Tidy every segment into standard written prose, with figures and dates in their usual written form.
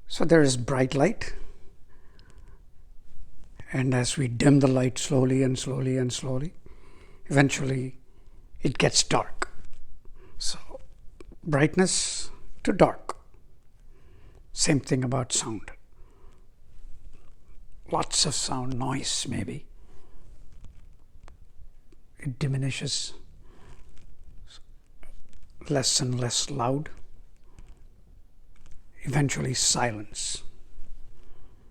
So there is bright light, and as we dim the light slowly and slowly and slowly, eventually it gets dark. So brightness to dark. Same thing about sound. Lots of sound, noise maybe. It diminishes, less and less loud. Eventually silence.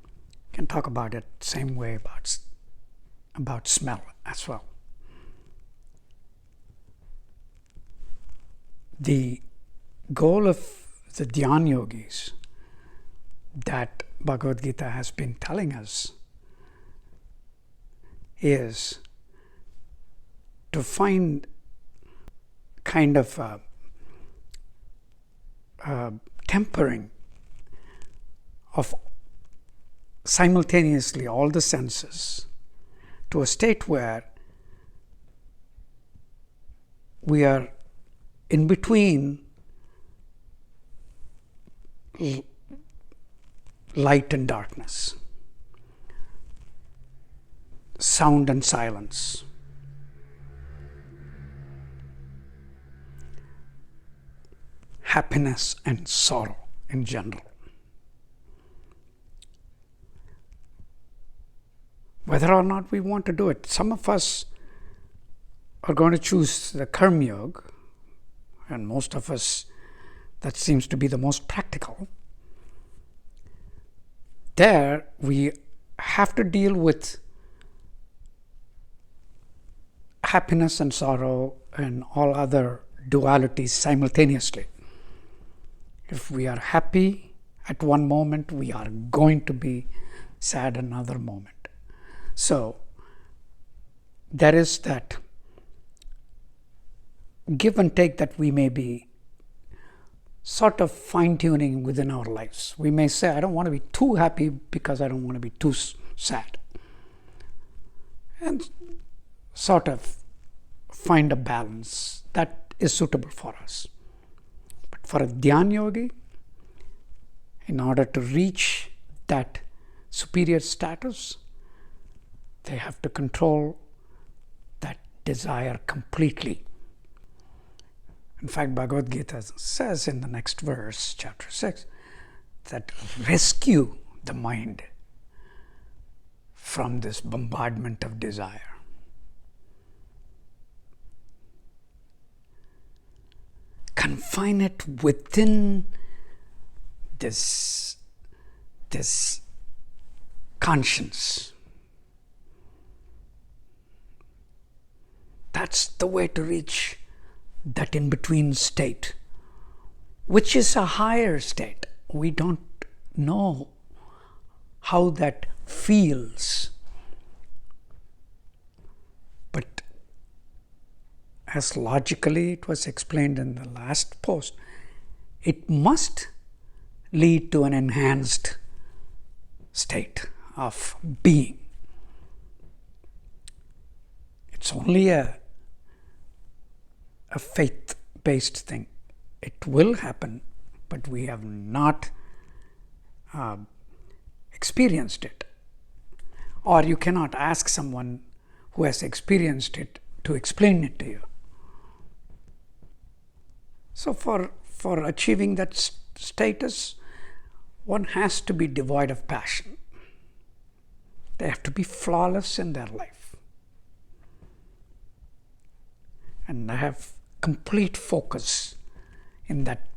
You can talk about it same way about smell as well. The goal of the Dhyan yogis that Bhagavad Gita has been telling us is to find kind of a tempering of simultaneously all the senses to a state where we are in between light and darkness, sound and silence, happiness and sorrow in general. Whether or not we want to do it, some of us are going to choose the Karma Yoga, and most of us, that seems to be the most practical. There, we have to deal with happiness and sorrow and all other dualities simultaneously. If we are happy at one moment, we are going to be sad another moment. So, there is that give and take that we may be sort of fine-tuning within our lives. We may say, I don't want to be too happy because I don't want to be too sad. And sort of find a balance that is suitable for us. But for a Dhyan yogi, in order to reach that superior status, they have to control that desire completely. In fact, Bhagavad Gita says in the next verse, chapter 6, that rescue the mind from this bombardment of desire. Confine it within this conscience. That's the way to reach that in-between state, which is a higher state. We don't know how that feels. But as logically it was explained in the last post, it must lead to an enhanced state of being. It's only a faith-based thing. It will happen, but we have not experienced it. Or you cannot ask someone who has experienced it to explain it to you. So for achieving that status, one has to be devoid of passion. They have to be flawless in their life. And have complete focus in that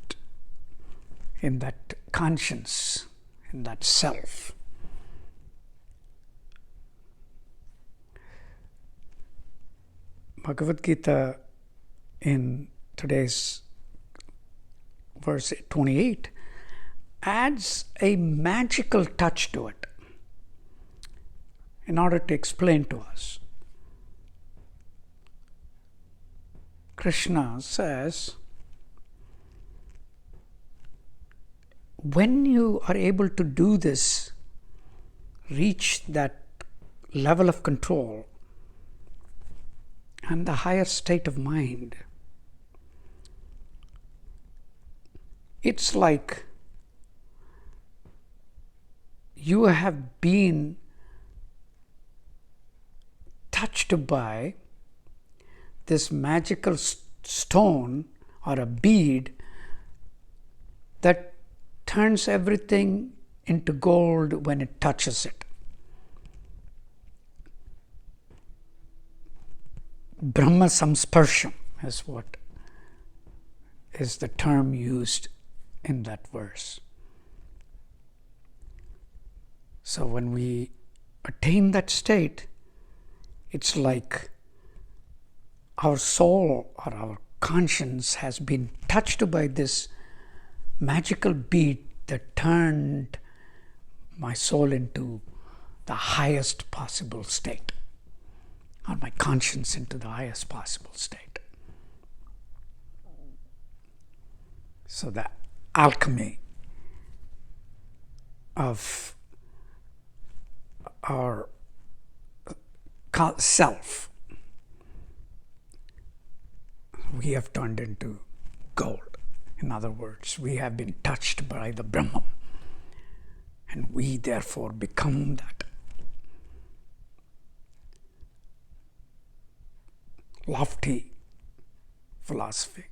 conscience, in that self. Bhagavad Gita in today's verse 28 adds a magical touch to it in order to explain to us. Krishna says, when you are able to do this, reach that level of control, and the higher state of mind. It's like you have been touched by this magical stone or a bead that turns everything into gold when it touches it. Brahma Sampsparsham is what is the term used in that verse. So when we attain that state, it's like our soul or our conscience has been touched by this magical bead that turned my soul into the highest possible state, or my conscience into the highest possible state. So the alchemy of our self, we have turned into gold. In other words, we have been touched by the Brahman, and we therefore become that. Lofty philosophy.